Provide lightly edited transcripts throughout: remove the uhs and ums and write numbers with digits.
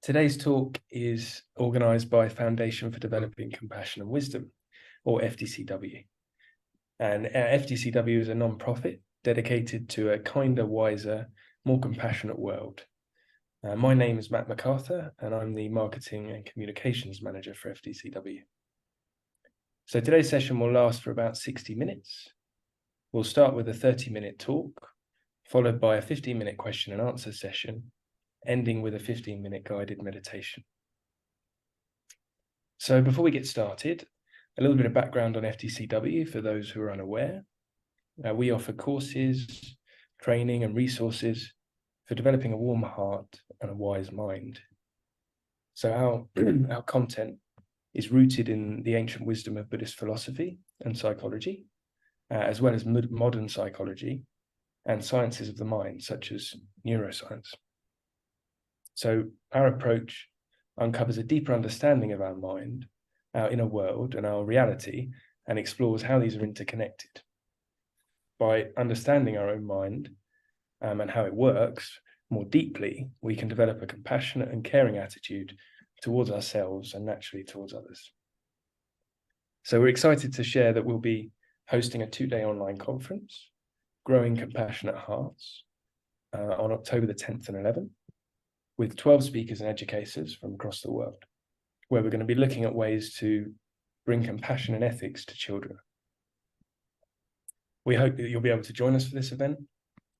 Today's talk is organised by Foundation for Developing Compassion and Wisdom, or FDCW. And FDCW is a non-profit dedicated to a kinder, wiser, more compassionate world. My name is Matt MacArthur, and I'm the Marketing and Communications Manager for FDCW. So today's session will last for about 60 minutes. We'll start with a 30-minute talk, followed by a 15-minute question and answer session, ending with a 15-minute guided meditation. So before we get started, a little bit of background on FDCW for those who are unaware. We offer courses, training and resources for developing a warm heart and a wise mind. So our content is rooted in the ancient wisdom of Buddhist philosophy and psychology, as well as modern psychology and sciences of the mind, such as neuroscience. So our approach uncovers a deeper understanding of our mind, our inner world, and our reality, and explores how these are interconnected. By understanding our own mind and how it works more deeply, we can develop a compassionate and caring attitude towards ourselves and naturally towards others. So we're excited to share that we'll be hosting a 2-day online conference, Growing Compassionate Hearts, on October the 10th and 11th, with 12 speakers and educators from across the world, where we're going to be looking at ways to bring compassion and ethics to children. We hope that you'll be able to join us for this event,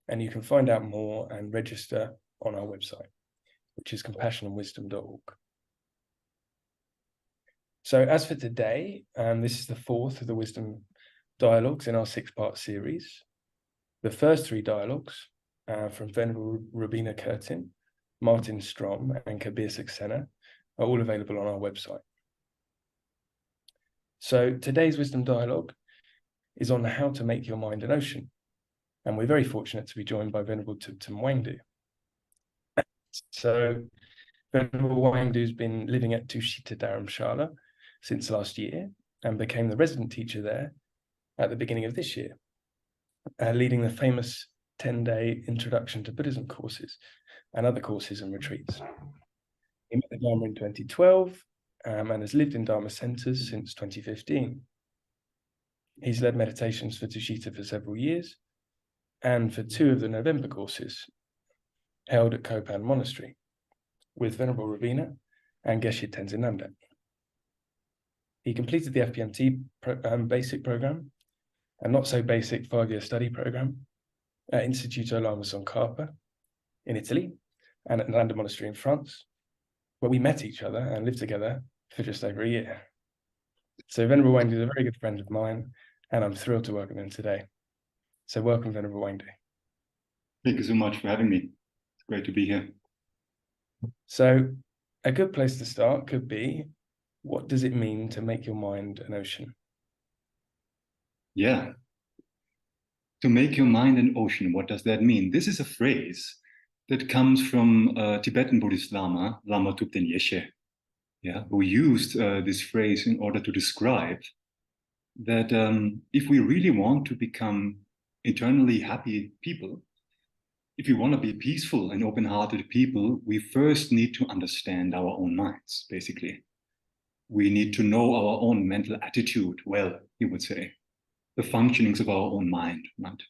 and you can find out more and register on our website, which is compassionandwisdom.org. So as for today, this is the 4th of the Wisdom Dialogues in our 6-part series. The first 3 dialogues from Venerable Robina Curtin, Martin Strom, and Kabir Saxena are all available on our website. So today's Wisdom Dialogue is on how to make your mind an ocean. And we're very fortunate to be joined by Venerable Thubten Wangdu. So Venerable Wangdu's been living at Tushita Dharamshala since last year and became the resident teacher there at the beginning of this year, leading the famous 10-day Introduction to Buddhism courses and other courses and retreats. He met the Dharma in 2012 and has lived in Dharma centers since 2015. He's led meditations for Tushita for several years and for 2 of the November courses held at Kopan Monastery with Venerable Robina and Geshe Tenzin Namdat. He completed the FPMT basic program and not so basic 5-year study program at Instituto Lama Tsongkhapa in Italy and at Nalanda Monastery in France, where we met each other and lived together for just over a year. So Venerable Wangdu is a very good friend of mine, and I'm thrilled to welcome him today. So welcome, Venerable Wangdu. Thank you so much for having me. It's great to be here. So a good place to start could be, what does it mean to make your mind an ocean? Yeah. To make your mind an ocean, what does that mean? This is a phrase that comes from Tibetan Buddhist Lama, Lama Yeshe Yeshe, who used this phrase in order to describe that if we really want to become eternally happy people, if we want to be peaceful and open-hearted people, we first need to understand our own minds, basically. We need to know our own mental attitude well, he would say, the functionings of our own mind, right?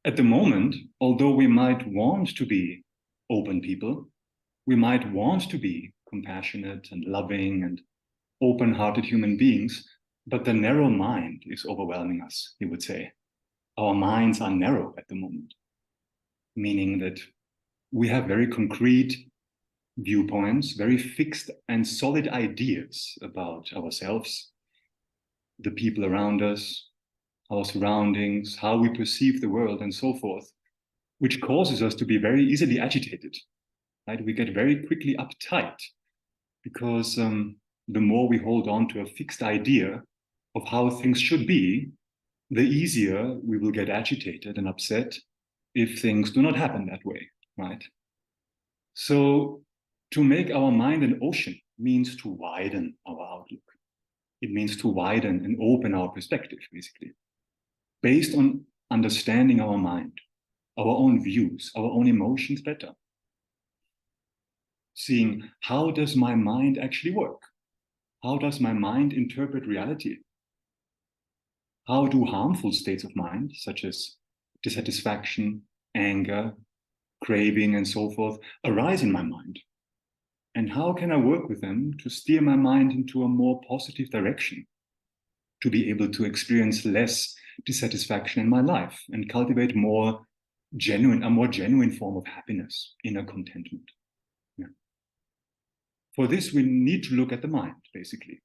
At the moment, although we might want to be open people, we might want to be compassionate and loving and open-hearted human beings, but the narrow mind is overwhelming us, he would say. Our minds are narrow at the moment, meaning that we have very concrete viewpoints, very fixed and solid ideas about ourselves, the people around us, our surroundings, how we perceive the world, and so forth, which causes us to be very easily agitated, right? We get very quickly uptight because the more we hold on to a fixed idea of how things should be, the easier we will get agitated and upset if things do not happen that way, right? So to make our mind an ocean means to widen our outlook. It means to widen and open our perspective, basically, based on understanding our mind, our own views, our own emotions better. seeing how does my mind actually work? How does my mind interpret reality? How do harmful states of mind, such as dissatisfaction, anger, craving, and so forth, arise in my mind? And how can I work with them to steer my mind into a more positive direction, to be able to experience less dissatisfaction in my life and cultivate a more genuine form of happiness, inner contentment? Yeah. For this, we need to look at the mind, basically.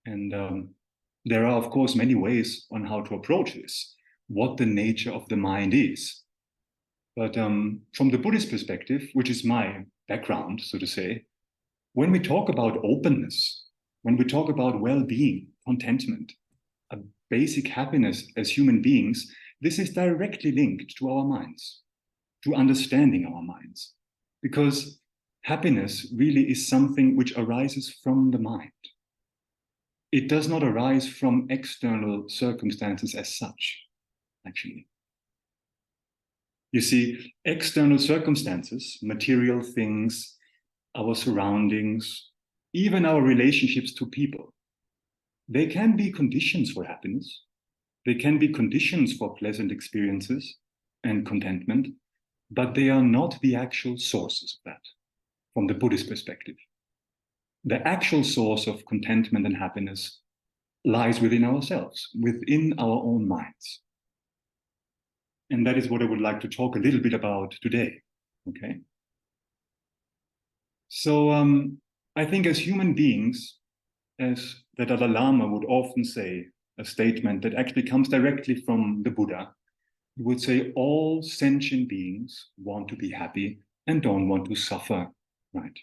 And there are, of course, many ways on how to approach this, what the nature of the mind is. But from the Buddhist perspective, which is my background, so to say, when we talk about openness, when we talk about well-being, contentment, a basic happiness as human beings, this is directly linked to our minds, to understanding our minds, because happiness really is something which arises from the mind. It does not arise from external circumstances as such, actually. You see, external circumstances, material things, our surroundings, even our relationships to people, they can be conditions for happiness. They can be conditions for pleasant experiences and contentment, but they are not the actual sources of that from the Buddhist perspective. The actual source of contentment and happiness lies within ourselves, within our own minds. And that is what I would like to talk a little bit about today, okay? So I think as human beings, as the Dalai Lama would often say, a statement that actually comes directly from the Buddha, he would say all sentient beings want to be happy and don't want to suffer, right?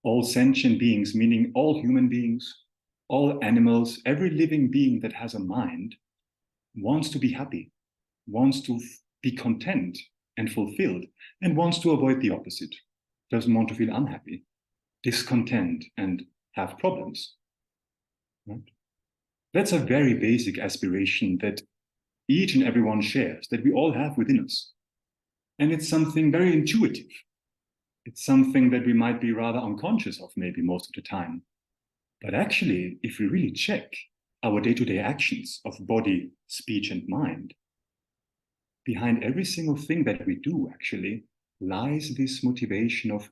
All sentient beings, meaning all human beings, all animals, every living being that has a mind wants to be happy, wants to be content and fulfilled, and wants to avoid the opposite, doesn't want to feel unhappy, discontent, and have problems. Right? That's a very basic aspiration that each and everyone shares, that we all have within us. And it's something very intuitive. It's something that we might be rather unconscious of maybe most of the time. But actually, if we really check our day-to-day actions of body, speech, and mind, behind every single thing that we do actually lies this motivation of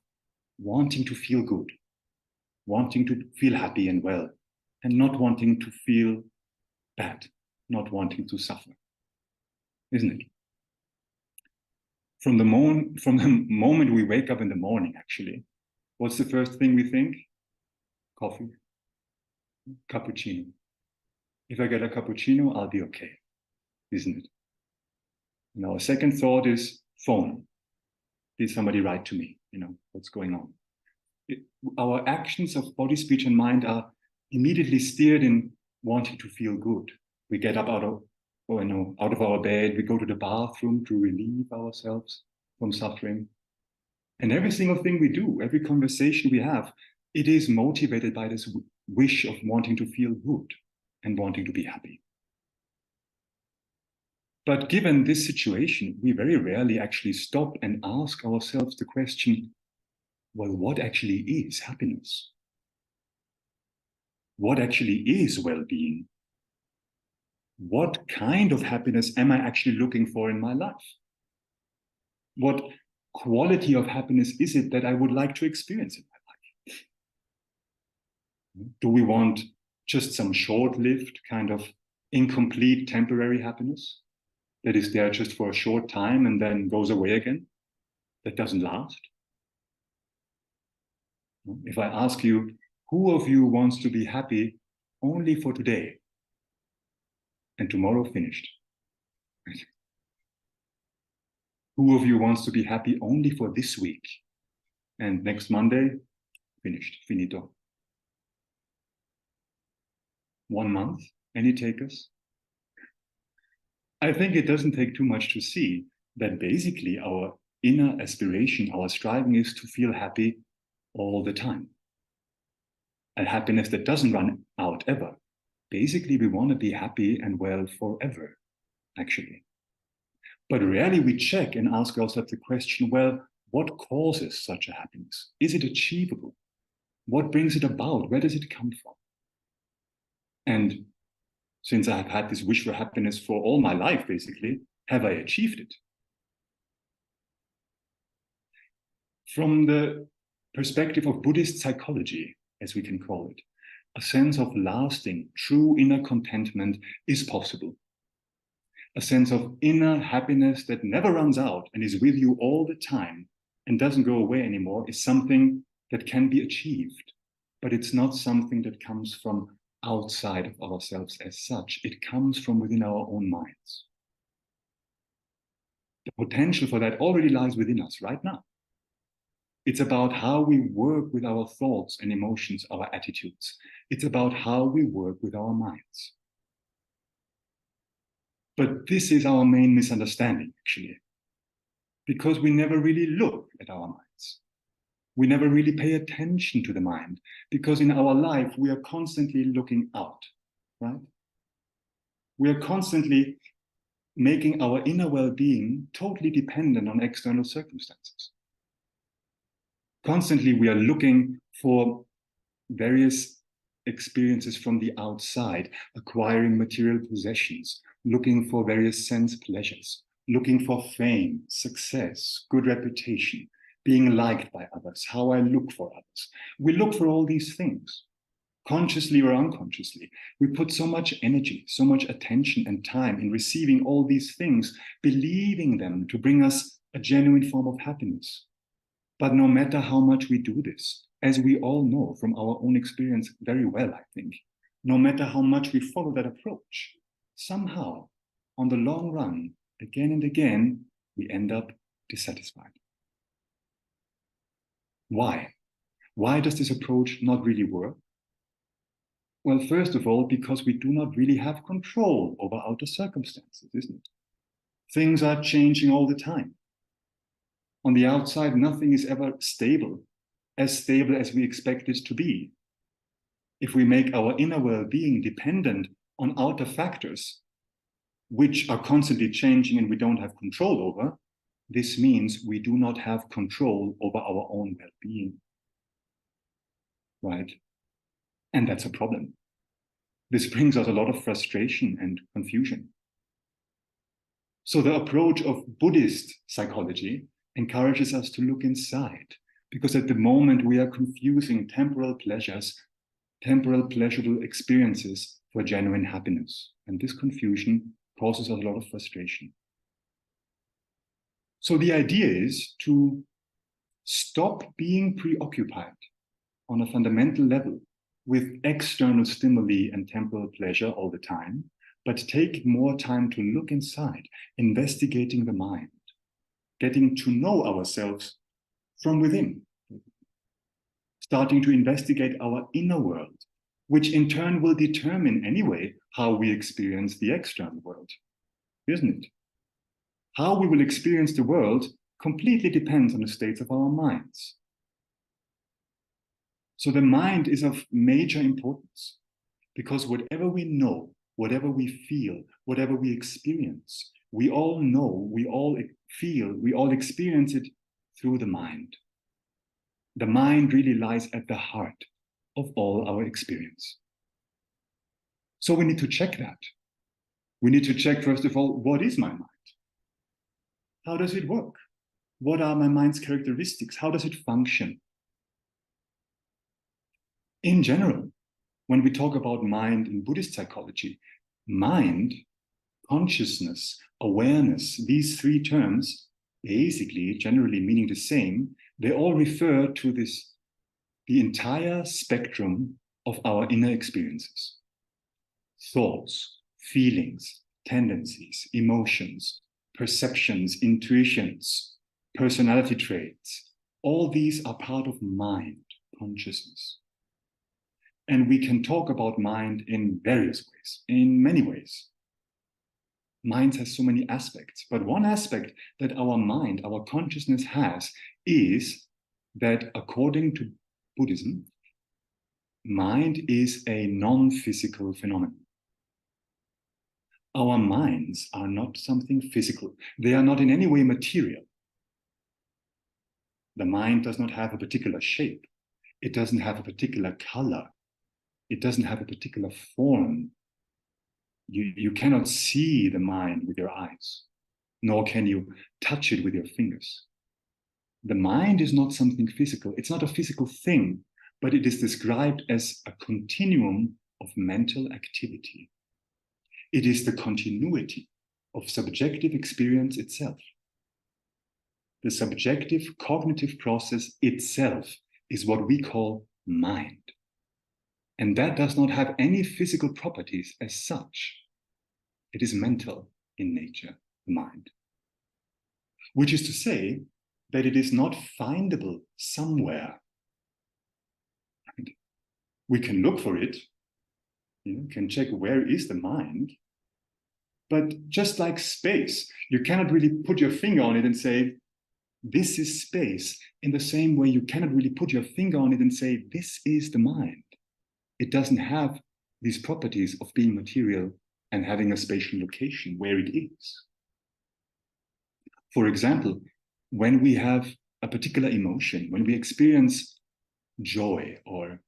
wanting to feel good, wanting to feel happy and well, and not wanting to feel bad, not wanting to suffer, isn't it? From the moment we wake up in the morning, actually, what's the first thing we think? Coffee, cappuccino. If I get a cappuccino, I'll be okay, isn't it? And our second thought is phone. Did somebody write to me? You know, what's going on? Our actions of body, speech, and mind are immediately steered in wanting to feel good. We get up out of our bed, we go to the bathroom to relieve ourselves from suffering. And every single thing we do, every conversation we have, it is motivated by this wish of wanting to feel good and wanting to be happy. But given this situation, we very rarely actually stop and ask ourselves the question, well, what actually is happiness? What actually is well-being? What kind of happiness am I actually looking for in my life? What quality of happiness is it that I would like to experience in my life? Do we want just some short-lived, kind of incomplete temporary happiness that is there just for a short time and then goes away again, that doesn't last? If I ask you, who of you wants to be happy only for today and tomorrow finished? Who of you wants to be happy only for this week and next Monday finished, finito? 1 month, any takers? I think it doesn't take too much to see that basically our inner aspiration, our striving is to feel happy all the time. A happiness that doesn't run out ever. Basically, we want to be happy and well forever, actually. But rarely we check and ask ourselves the question, well, What causes such a happiness? Is it achievable? What brings it about? Where does it come from? And since I have had this wish for happiness for all my life, basically, have I achieved it? From the perspective of Buddhist psychology, as we can call it, a sense of lasting, true inner contentment is possible. A sense of inner happiness that never runs out and is with you all the time and doesn't go away anymore is something that can be achieved, but it's not something that comes from outside of ourselves as such. It comes from within our own minds. The potential for that already lies within us right now. It's about how we work with our thoughts and emotions, our attitudes. It's about how we work with our minds. But this is our main misunderstanding, actually, because we never really look at our minds. We never really pay attention to the mind, because in our life, we are constantly looking out, right? We are constantly making our inner well-being totally dependent on external circumstances. Constantly, we are looking for various experiences from the outside, acquiring material possessions, looking for various sense pleasures, looking for fame, success, good reputation, being liked by others, how I look for others. We look for all these things, consciously or unconsciously. We put so much energy, so much attention and time in receiving all these things, believing them to bring us a genuine form of happiness. But no matter how much we do this, as we all know from our own experience very well, I think, no matter how much we follow that approach, somehow, on the long run, again and again, we end up dissatisfied. Why? Why does this approach not really work? Well, first of all, because we do not really have control over outer circumstances, isn't it? Things are changing all the time. On the outside, nothing is ever stable as we expect it to be. If we make our inner well-being dependent on outer factors, which are constantly changing and we don't have control over, this means we do not have control over our own well-being, right? And that's a problem. This brings us a lot of frustration and confusion. So the approach of Buddhist psychology encourages us to look inside, because at the moment we are confusing temporal pleasures, temporal pleasurable experiences for genuine happiness. And this confusion causes us a lot of frustration. So the idea is to stop being preoccupied on a fundamental level with external stimuli and temporal pleasure all the time, but take more time to look inside, investigating the mind, getting to know ourselves from within, starting to investigate our inner world, which in turn will determine anyway how we experience the external world, isn't it? How we will experience the world completely depends on the states of our minds. So the mind is of major importance, because whatever we know, whatever we feel, whatever we experience, we all know, we all feel, we all experience it through the mind. The mind really lies at the heart of all our experience. So we need to check that. We need to check, first of all, what is my mind? How does it work? What are my mind's characteristics? How does it function? In general, when we talk about mind in Buddhist psychology, mind, consciousness, awareness, these three terms, basically, generally meaning the same, they all refer to the entire spectrum of our inner experiences. Thoughts, feelings, tendencies, emotions, perceptions, intuitions, personality traits, all these are part of mind, consciousness. And we can talk about mind in various ways, in many ways. Mind has so many aspects, but one aspect that our mind, our consciousness has is that according to Buddhism, mind is a non-physical phenomenon. Our minds are not something physical. They are not in any way material. The mind does not have a particular shape. It doesn't have a particular color. It doesn't have a particular form. You cannot see the mind with your eyes, nor can you touch it with your fingers. The mind is not something physical. It's not a physical thing, but it is described as a continuum of mental activity. It is the continuity of subjective experience itself. The subjective cognitive process itself is what we call mind. And that does not have any physical properties as such. It is mental in nature, the mind. Which is to say that it is not findable somewhere. We can look for it, can check where is the mind, but just like space, you cannot really put your finger on it and say, this is space, in the same way you cannot really put your finger on it and say, this is the mind. It doesn't have these properties of being material and having a spatial location where it is. For example, when we have a particular emotion, when we experience joy or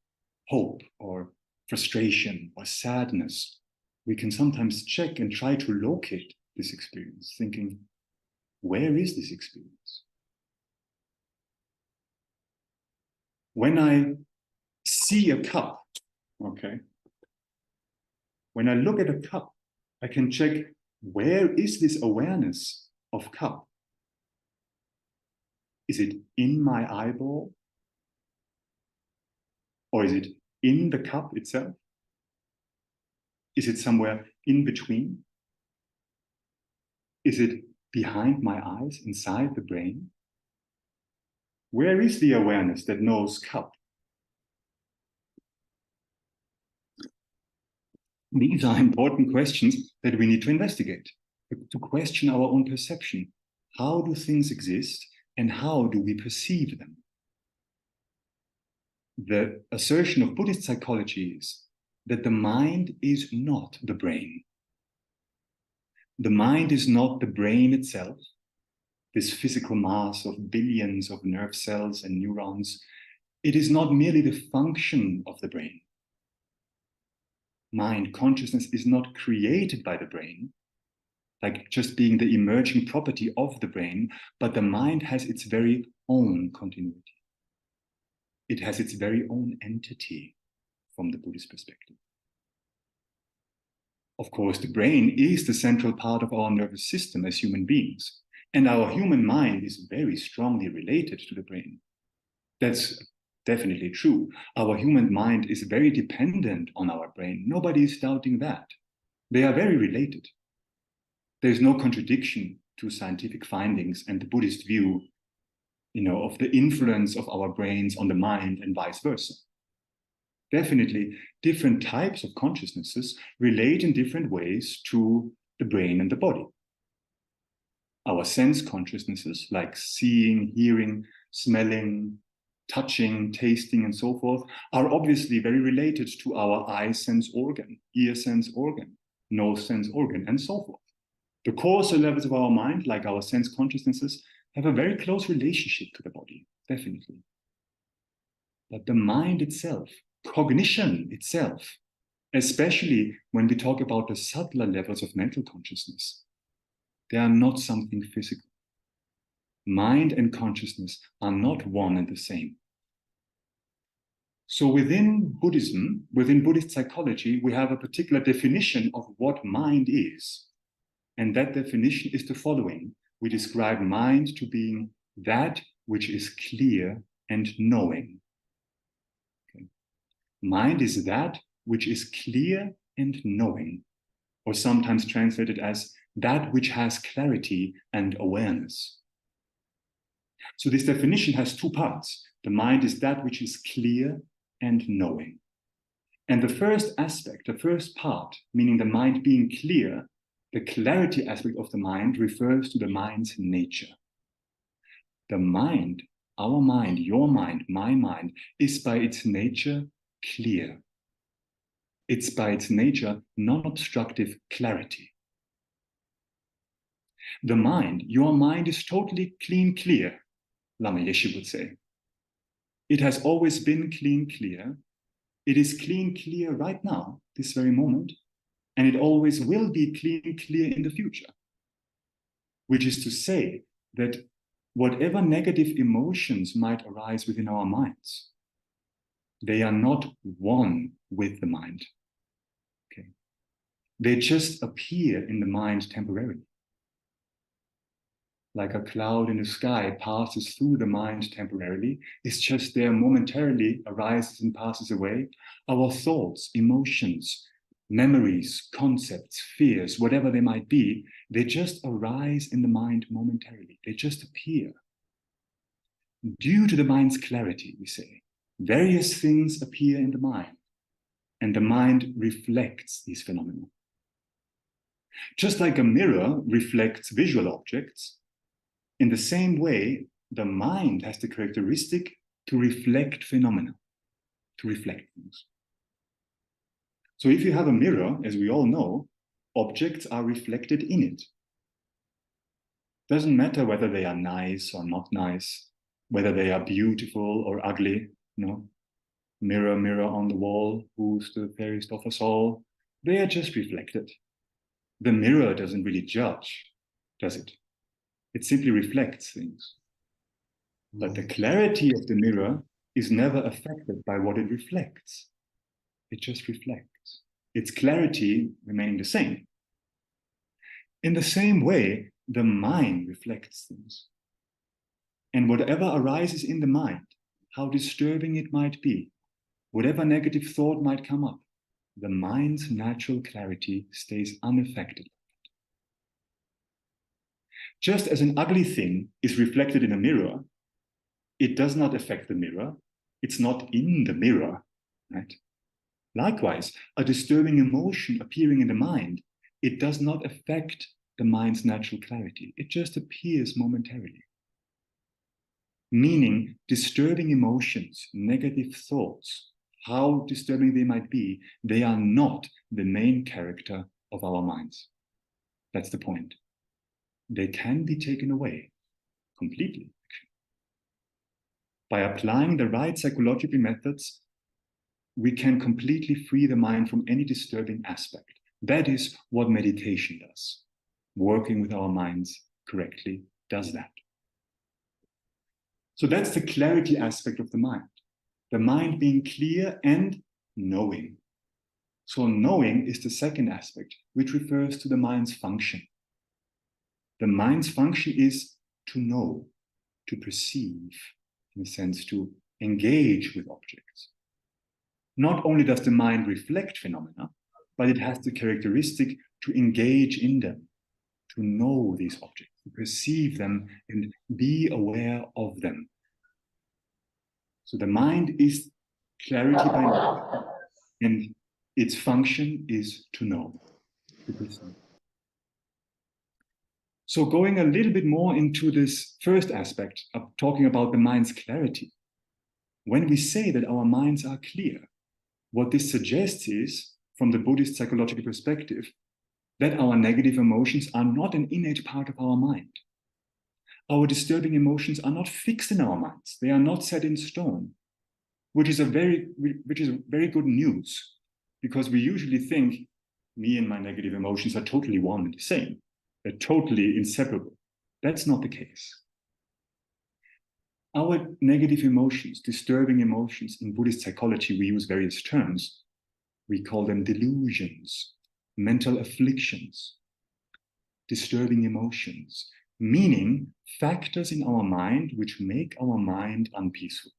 hope or frustration or sadness, we can sometimes check and try to locate this experience, thinking, where is this experience? When I see a cup, okay, when I look at a cup, I can check, where is this awareness of cup? Is it in my eyeball? Or is it in the cup itself? Is it somewhere in between? Is it behind my eyes, inside the brain? Where is the awareness that knows cup? These are important questions that we need to investigate, to question our own perception. How do things exist and how do we perceive them? The assertion of Buddhist psychology is that the mind is not the brain. The mind is not the brain itself, this physical mass of billions of nerve cells and neurons. It is not merely the function of the brain. Mind, consciousness is not created by the brain, like just being the emerging property of the brain, but the mind has its very own continuity. It has its very own entity from the Buddhist perspective. Of course, the brain is the central part of our nervous system as human beings, and our human mind is very strongly related to the brain. That's definitely true. Our human mind is very dependent on our brain. Nobody is doubting that. They are very related. There's no contradiction to scientific findings and the Buddhist view, of the influence of our brains on the mind and vice versa. Definitely, different types of consciousnesses relate in different ways to the brain and the body. Our sense consciousnesses, like seeing, hearing, smelling, touching, tasting, and so forth, are obviously very related to our eye sense organ, ear sense organ, nose sense organ, and so forth. The coarser levels of our mind, like our sense consciousnesses, have a very close relationship to the body, definitely. But the mind itself, cognition itself, especially when we talk about the subtler levels of mental consciousness, they are not something physical. Mind and consciousness are not one and the same. So within Buddhism, within Buddhist psychology, we have a particular definition of what mind is. And that definition is the following. We describe mind to being that which is clear and knowing. Okay. Mind is that which is clear and knowing, or sometimes translated as that which has clarity and awareness. So this definition has two parts. The mind is that which is clear and knowing. And the first aspect, the first part, meaning the mind being clear, the clarity aspect of the mind refers to the mind's nature. The mind, our mind, your mind, my mind, is by its nature clear. It's by its nature non-obstructive clarity. The mind, your mind is totally clear. Lama Yeshe would say. It has always been clean, clear. It is clean, clear right now, this very moment, and it always will be clean, clear in the future. Which is to say that whatever negative emotions might arise within our minds, they are not one with the mind. Okay. They just appear in the mind temporarily. Like a cloud in the sky passes through the mind temporarily, it's just there momentarily, arises and passes away. Our thoughts, emotions, memories, concepts, fears, whatever they might be, they just arise in the mind momentarily. They just appear. Due to the mind's clarity, we say, various things appear in the mind, and the mind reflects these phenomena. Just like a mirror reflects visual objects, in the same way, the mind has the characteristic to reflect phenomena, to reflect things. So if you have a mirror, as we all know, objects are reflected in it. Doesn't matter whether they are nice or not nice, whether they are beautiful or ugly, you know. Mirror, mirror on the wall, who's the fairest of us all? They are just reflected. The mirror doesn't really judge, does it? It simply reflects things. But the clarity of the mirror is never affected by what it reflects. It just reflects. Its clarity remaining the same. In the same way, the mind reflects things. And whatever arises in the mind, how disturbing it might be, whatever negative thought might come up, the mind's natural clarity stays unaffected. Just as an ugly thing is reflected in a mirror, it does not affect the mirror. It's not in the mirror, right? Likewise, a disturbing emotion appearing in the mind, it does not affect the mind's natural clarity. It just appears momentarily. Meaning, disturbing emotions, negative thoughts, how disturbing they might be, they are not the main character of our minds. That's the point. They can be taken away completely. By applying the right psychological methods, we can completely free the mind from any disturbing aspect. That is what meditation does. Working with our minds correctly does that. So that's the clarity aspect of the mind. The mind being clear and knowing. So knowing is the second aspect, which refers to the mind's function. The mind's function is to know, to perceive, in a sense, to engage with objects. Not only does the mind reflect phenomena, but it has the characteristic to engage in them, to know these objects, to perceive them and be aware of them. So the mind is clarity by nature, and its function is to know, to perceive. So going a little bit more into this first aspect of talking about the mind's clarity, when we say that our minds are clear, what this suggests is, from the Buddhist psychological perspective, that our negative emotions are not an innate part of our mind. Our disturbing emotions are not fixed in our minds. They are not set in stone, which is very good news, because we usually think me and my negative emotions are totally one and the same. They're totally inseparable. That's not the case. Our negative emotions, disturbing emotions, in Buddhist psychology, we use various terms. We call them delusions, mental afflictions, disturbing emotions, meaning factors in our mind which make our mind unpeaceful,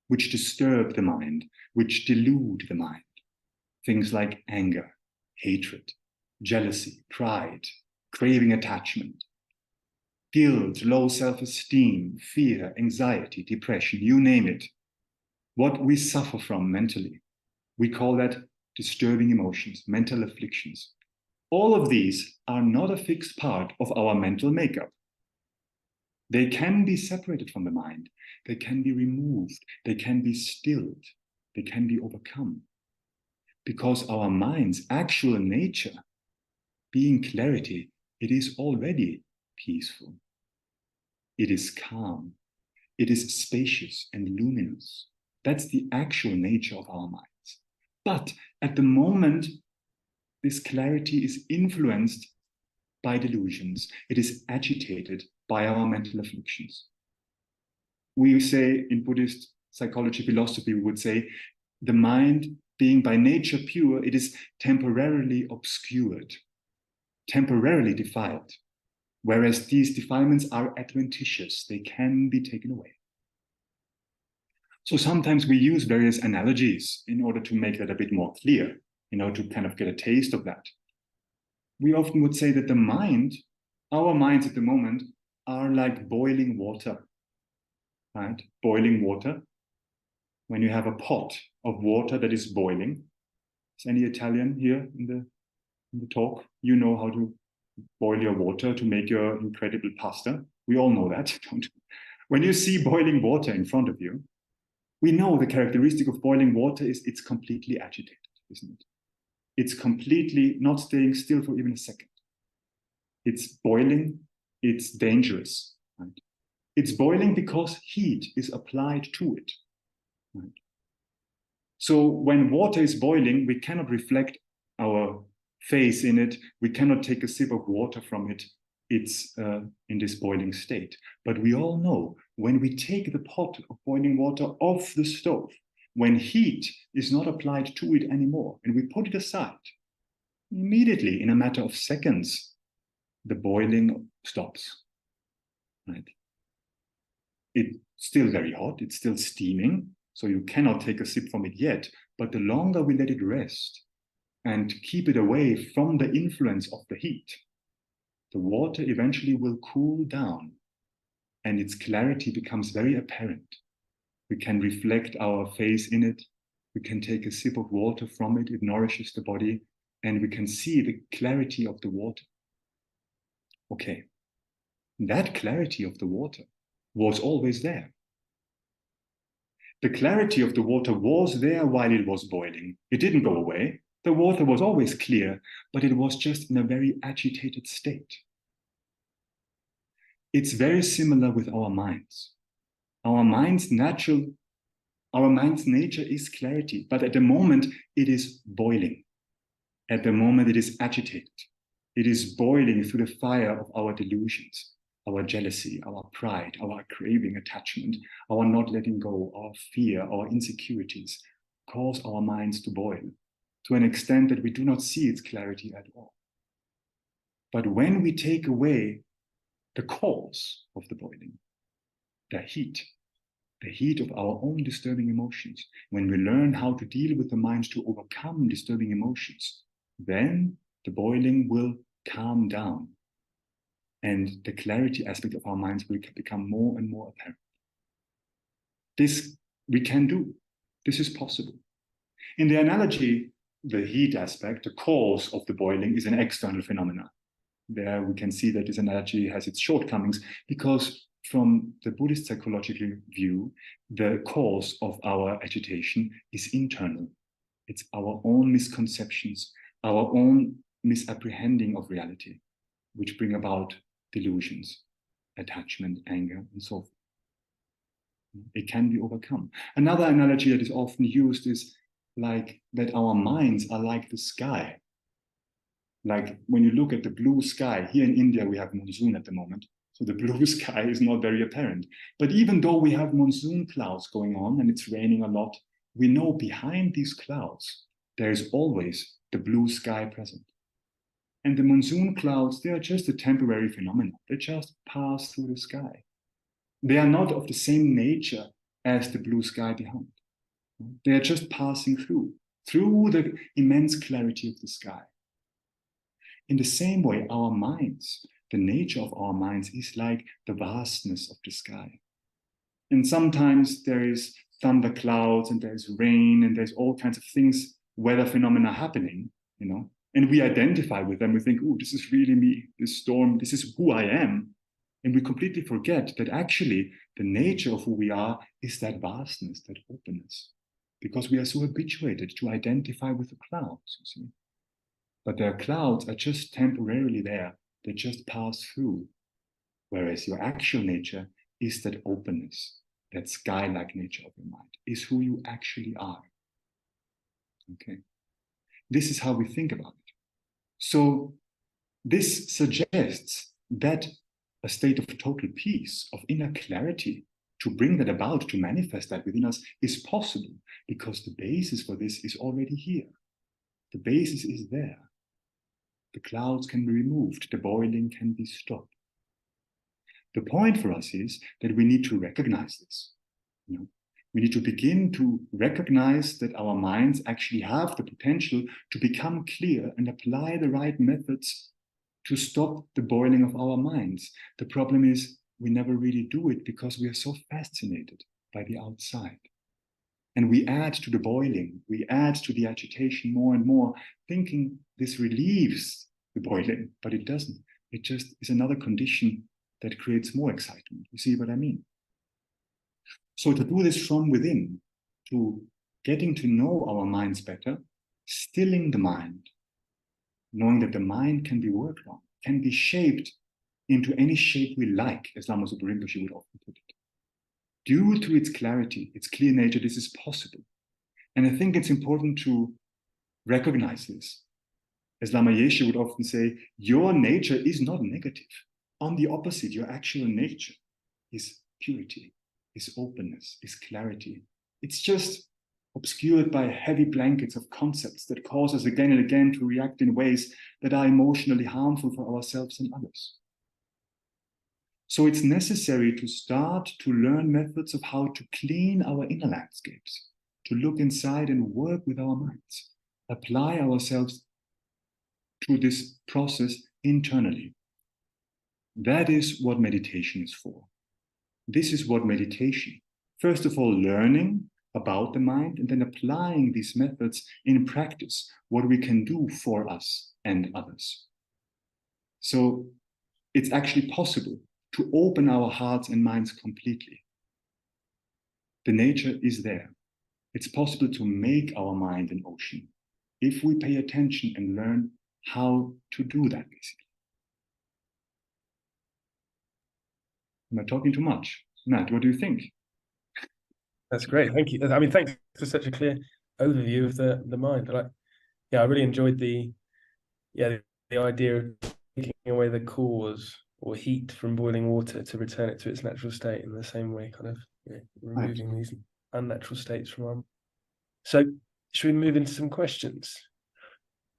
which disturb the mind, which delude the mind. Things like anger, hatred, jealousy, pride, craving attachment, guilt, low self-esteem, fear, anxiety, depression, you name it. What we suffer from mentally, we call that disturbing emotions, mental afflictions. All of these are not a fixed part of our mental makeup. They can be separated from the mind. They can be removed. They can be stilled. They can be overcome. Because our mind's actual nature, being clarity, it is already peaceful. It is calm. It is spacious and luminous. That's the actual nature of our minds. But at the moment, this clarity is influenced by delusions. It is agitated by our mental afflictions. We say in Buddhist psychology philosophy, we would say the mind being by nature pure, it is temporarily obscured, temporarily defiled. Whereas these defilements are adventitious, they can be taken away. So sometimes we use various analogies in order to make that a bit more clear, to kind of get a taste of that. We often would say that the mind, our minds at the moment, are like boiling water, right? Boiling water. When you have a pot of water that is boiling, is any Italian here in the talk? You know how to boil your water to make your incredible pasta. We all know that. When you see boiling water in front of you, we know the characteristic of boiling water is it's completely agitated, isn't it? It's completely not staying still for even a second. It's boiling, it's dangerous, right? It's boiling because heat is applied to it, right? So when water is boiling, we cannot reflect our face in it. We cannot take a sip of water from it. It's in this boiling state. But we all know when we take the pot of boiling water off the stove, when heat is not applied to it anymore, and we put it aside, immediately, in a matter of seconds, the boiling stops, right? It's still very hot, it's still steaming, so you cannot take a sip from it yet, but the longer we let it rest and keep it away from the influence of the heat, the water eventually will cool down and its clarity becomes very apparent. We can reflect our face in it. We can take a sip of water from it. It nourishes the body and we can see the clarity of the water. Okay, that clarity of the water was always there. The clarity of the water was there while it was boiling. It didn't go away. The water was always clear, but it was just in a very agitated state. It's very similar with our minds. Our mind's nature is clarity, but at the moment it is boiling. At the moment it is agitated. It is boiling through the fire of our delusions, our jealousy, our pride, our craving attachment, our not letting go, our fear, our insecurities cause our minds to boil to an extent that we do not see its clarity at all. But when we take away the cause of the boiling, the heat of our own disturbing emotions, when we learn how to deal with the mind to overcome disturbing emotions, then the boiling will calm down and the clarity aspect of our minds will become more and more apparent. This we can do. This is possible. In the analogy, the heat aspect, the cause of the boiling, is an external phenomenon. There we can see that this analogy has its shortcomings because from the Buddhist psychological view, the cause of our agitation is internal. It's our own misconceptions, our own misapprehending of reality, which bring about delusions, attachment, anger, and so forth. It can be overcome. Another analogy that is often used is like that our minds are like the sky. Like when you look at the blue sky, here in India we have monsoon at the moment, so the blue sky is not very apparent. But even though we have monsoon clouds going on and it's raining a lot, we know behind these clouds there is always the blue sky present. And the monsoon clouds, they are just a temporary phenomenon. They just pass through the sky. They are not of the same nature as the blue sky behind. They are just passing through the immense clarity of the sky. In the same way, our minds, the nature of our minds is like the vastness of the sky. And sometimes there is thunder clouds and there's rain and there's all kinds of things, weather phenomena happening, and we identify with them. We think, oh, this is really me, this storm, this is who I am. And we completely forget that actually the nature of who we are is that vastness, that openness, because we are so habituated to identify with the clouds, you see. But the clouds are just temporarily there. They just pass through. Whereas your actual nature is that openness, that sky-like nature of your mind, is who you actually are. Okay. This is how we think about it. So this suggests that a state of total peace, of inner clarity, to bring that about, to manifest that within us, is possible because the basis for this is already here. The basis is there. The clouds can be removed, the boiling can be stopped. The point for us is that we need to recognize this. You know, we need to begin to recognize that our minds actually have the potential to become clear and apply the right methods to stop the boiling of our minds. The problem is we never really do it because we are so fascinated by the outside. And we add to the boiling, we add to the agitation more and more, thinking this relieves the boiling, but it doesn't. It just is another condition that creates more excitement. You see what I mean? So to do this from within, to getting to know our minds better, stilling the mind, knowing that the mind can be worked on, can be shaped into any shape we like, as Lama Rinpoche would often put it. Due to its clarity, its clear nature, this is possible. And I think it's important to recognize this. As Lama Yeshe would often say, your nature is not negative. On the opposite, your actual nature is purity, is openness, is clarity. It's just obscured by heavy blankets of concepts that cause us again and again to react in ways that are emotionally harmful for ourselves and others. So it's necessary to start to learn methods of how to clean our inner landscapes, to look inside and work with our minds, apply ourselves to this process internally. That is what meditation is for. This is what meditation, first of all, learning about the mind and then applying these methods in practice, what we can do for us and others. So it's actually possible to open our hearts and minds completely. The nature is there. It's possible to make our mind an ocean if we pay attention and learn how to do that, basically. Am I talking too much? Matt, what do you think? That's great. Thank you. I mean, thanks for such a clear overview of the mind. I really enjoyed the idea of taking away the cause or heat from boiling water to return it to its natural state in the same way, kind of removing these unnatural states from our. So, should we move into some questions?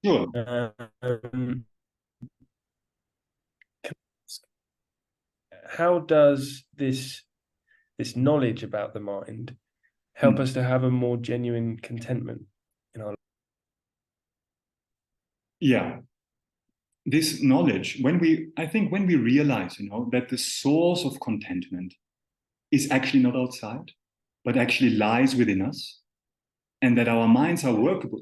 Sure. How does this knowledge about the mind help us to have a more genuine contentment in our life? Yeah. This knowledge, when we realize, that the source of contentment is actually not outside, but actually lies within us, and that our minds are workable,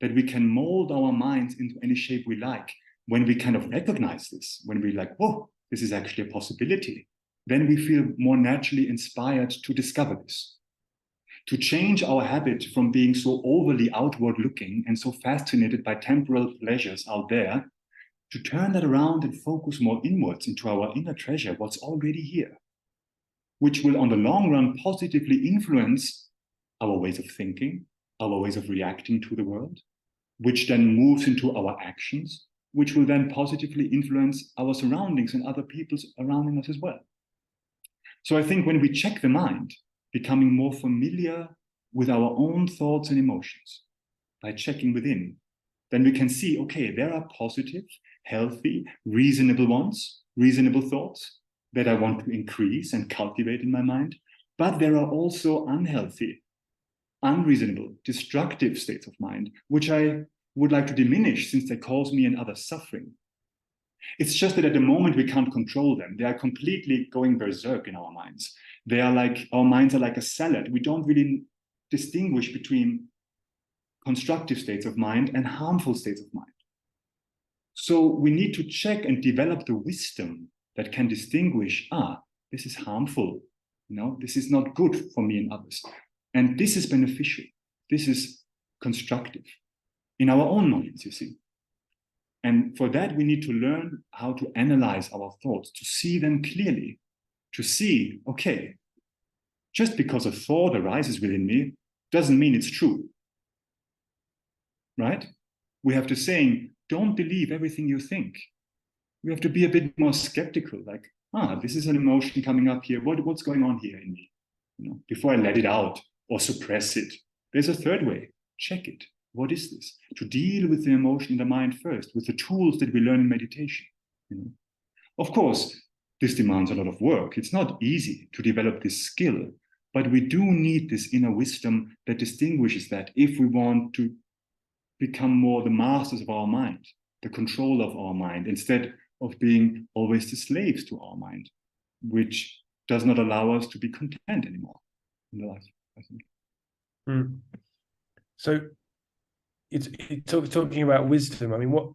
that we can mold our minds into any shape we like. When we kind of recognize this, when we're like, whoa, this is actually a possibility, then we feel more naturally inspired to discover this, to change our habit from being so overly outward looking and so fascinated by temporal pleasures out there, to turn that around and focus more inwards into our inner treasure, what's already here, which will on the long run positively influence our ways of thinking, our ways of reacting to the world, which then moves into our actions, which will then positively influence our surroundings and other people surrounding us as well. So I think when we check the mind, becoming more familiar with our own thoughts and emotions by checking within, then we can see, okay, there are positive, healthy, reasonable ones, reasonable thoughts that I want to increase and cultivate in my mind. But there are also unhealthy, unreasonable, destructive states of mind, which I would like to diminish since they cause me and others suffering. It's just that at the moment we can't control them. They are completely going berserk in our minds. Our minds are like a salad. We don't really distinguish between constructive states of mind and harmful states of mind. So we need to check and develop the wisdom that can distinguish, this is harmful, this is not good for me and others. And this is beneficial. This is constructive in our own minds, you see. And for that, we need to learn how to analyze our thoughts, to see them clearly, to see, okay, just because a thought arises within me doesn't mean it's true, right? We have to say, don't believe everything you think. We have to be a bit more skeptical, like, this is an emotion coming up here. What's going on here in me? Before I let it out or suppress it. There's a third way. Check it. What is this? To deal with the emotion in the mind first, with the tools that we learn in meditation. Of course, this demands a lot of work. It's not easy to develop this skill, but we do need this inner wisdom that distinguishes that if we want to become more the masters of our mind, the control of our mind, instead of being always the slaves to our mind, which does not allow us to be content anymore in life, I think. So it's talking about wisdom. I mean,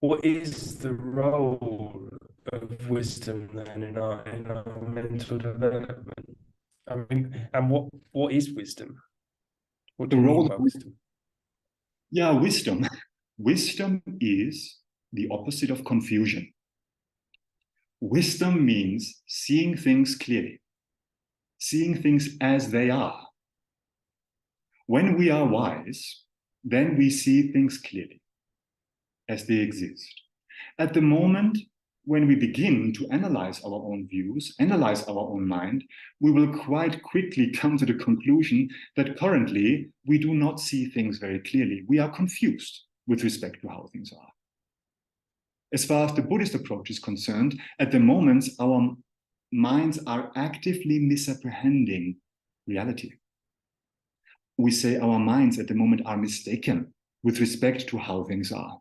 what is the role of wisdom then in our mental development? I mean, and what is wisdom? What do you mean by wisdom? Yeah, wisdom. Wisdom is the opposite of confusion. Wisdom means seeing things clearly, seeing things as they are. When we are wise, then we see things clearly, as they exist. At the moment when we begin to analyze our own views, analyze our own mind, we will quite quickly come to the conclusion that currently we do not see things very clearly. We are confused with respect to how things are. As far as the Buddhist approach is concerned, at the moment, our minds are actively misapprehending reality. We say our minds at the moment are mistaken with respect to how things are.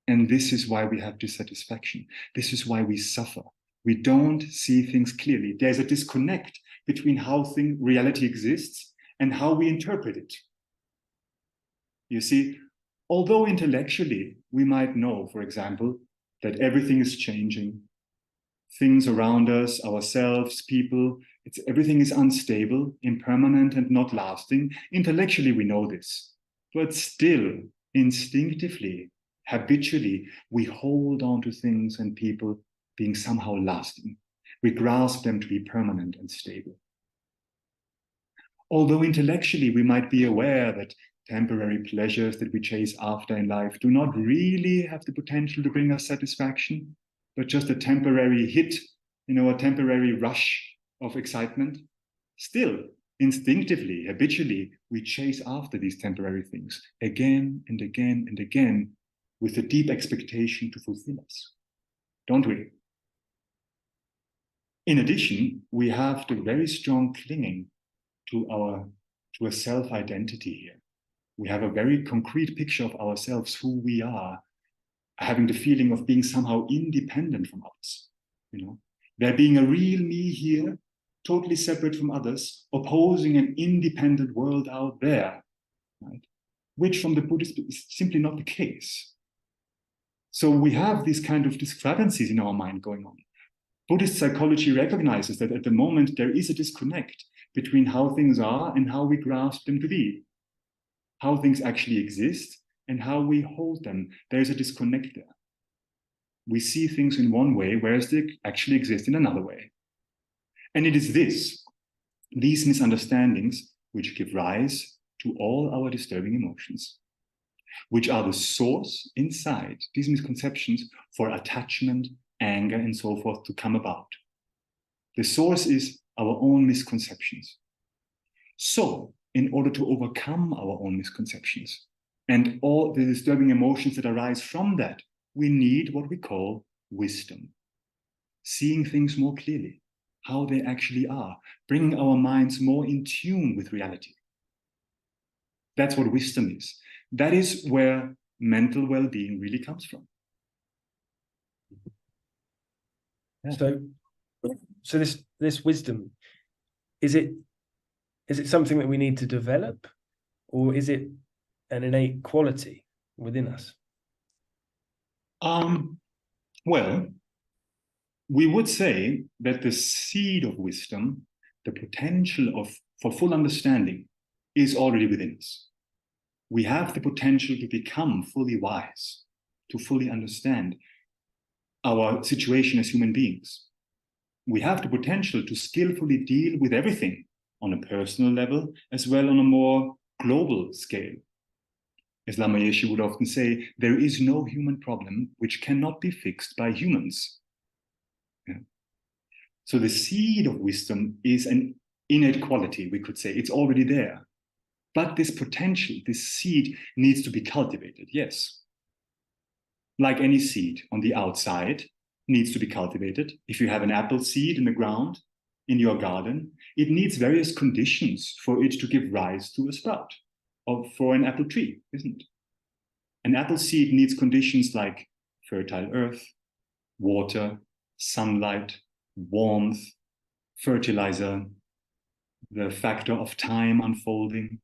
And this is why we have dissatisfaction. This is why we suffer. We don't see things clearly. There's a disconnect between how reality exists and how we interpret it. You see, although intellectually we might know, for example, that everything is changing, things around us, ourselves, people, everything is unstable, impermanent, and not lasting. Intellectually, we know this. But still, instinctively, habitually, we hold on to things and people being somehow lasting. We grasp them to be permanent and stable. Although intellectually we might be aware that temporary pleasures that we chase after in life do not really have the potential to bring us satisfaction, but just a temporary hit, a temporary rush of excitement, still, instinctively, habitually, we chase after these temporary things again and again and again, with a deep expectation to fulfill us, don't we? In addition, we have the very strong clinging to a self-identity here. We have a very concrete picture of ourselves, who we are, having the feeling of being somehow independent from others. There being a real me here, totally separate from others, opposing an independent world out there, right? Which from the Buddhist is simply not the case. So we have these kind of discrepancies in our mind going on. Buddhist psychology recognizes that at the moment there is a disconnect between how things are and how we grasp them to be, how things actually exist and how we hold them. There's a disconnect there. We see things in one way, whereas they actually exist in another way. And it is these misunderstandings, which give rise to all our disturbing emotions, which are the source inside these misconceptions for attachment, anger, and so forth to come about. The source is our own misconceptions. So, in order to overcome our own misconceptions and all the disturbing emotions that arise from that, we need what we call wisdom. Seeing things more clearly, how they actually are, bringing our minds more in tune with reality. That's what wisdom is. That is where mental well-being really comes from. Yeah. So this wisdom, is it something that we need to develop, or is it an innate quality within us? Well, we would say that the seed of wisdom, the potential for full understanding, is already within us. We have the potential to become fully wise, to fully understand our situation as human beings. We have the potential to skillfully deal with everything on a personal level, as well on a more global scale. As Lama Yeshe would often say, there is no human problem which cannot be fixed by humans. Yeah. So the seed of wisdom is an innate quality, we could say. It's already there. But this potential, this seed, needs to be cultivated, yes. Like any seed on the outside needs to be cultivated. If you have an apple seed in the ground, in your garden, it needs various conditions for it to give rise to a sprout, or for an apple tree, isn't it? An apple seed needs conditions like fertile earth, water, sunlight, warmth, fertilizer, the factor of time unfolding,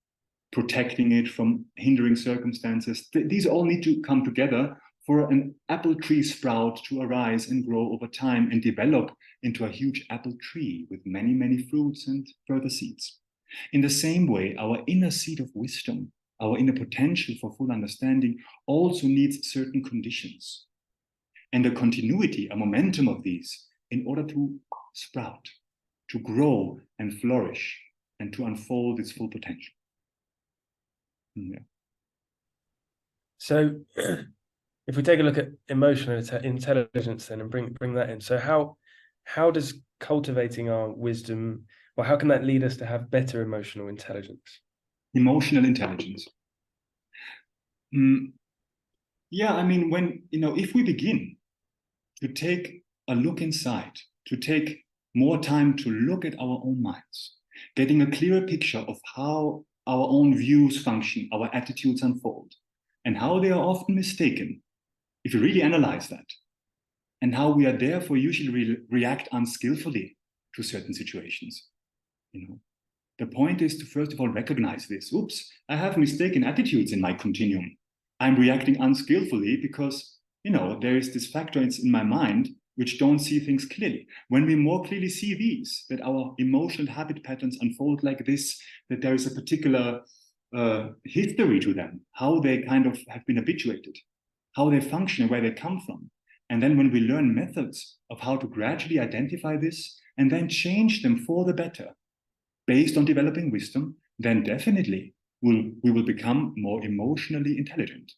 protecting it from hindering circumstances. These all need to come together for an apple tree sprout to arise and grow over time and develop into a huge apple tree with many, many fruits and further seeds. In the same way, our inner seed of wisdom, our inner potential for full understanding also needs certain conditions and a continuity, a momentum of these in order to sprout, to grow and flourish and to unfold its full potential. Yeah. So if we take a look at emotional intelligence then and bring that in, so how does cultivating our wisdom, or how can that lead us to have better emotional intelligence? Emotional intelligence. Yeah, I mean, when, if we begin to take a look inside, to take more time to look at our own minds, getting a clearer picture of how our own views function, our attitudes unfold, and how they are often mistaken, if you really analyze that, and how we are therefore usually react unskillfully to certain situations. The point is to first of all recognize this. Oops, I have mistaken attitudes in my continuum. I'm reacting unskillfully because, there is this factor in my mind which don't see things clearly. When we more clearly see these, that our emotional habit patterns unfold like this, that there is a particular history to them, how they kind of have been habituated, how they function and where they come from. And then when we learn methods of how to gradually identify this and then change them for the better, based on developing wisdom, then definitely we will become more emotionally intelligent,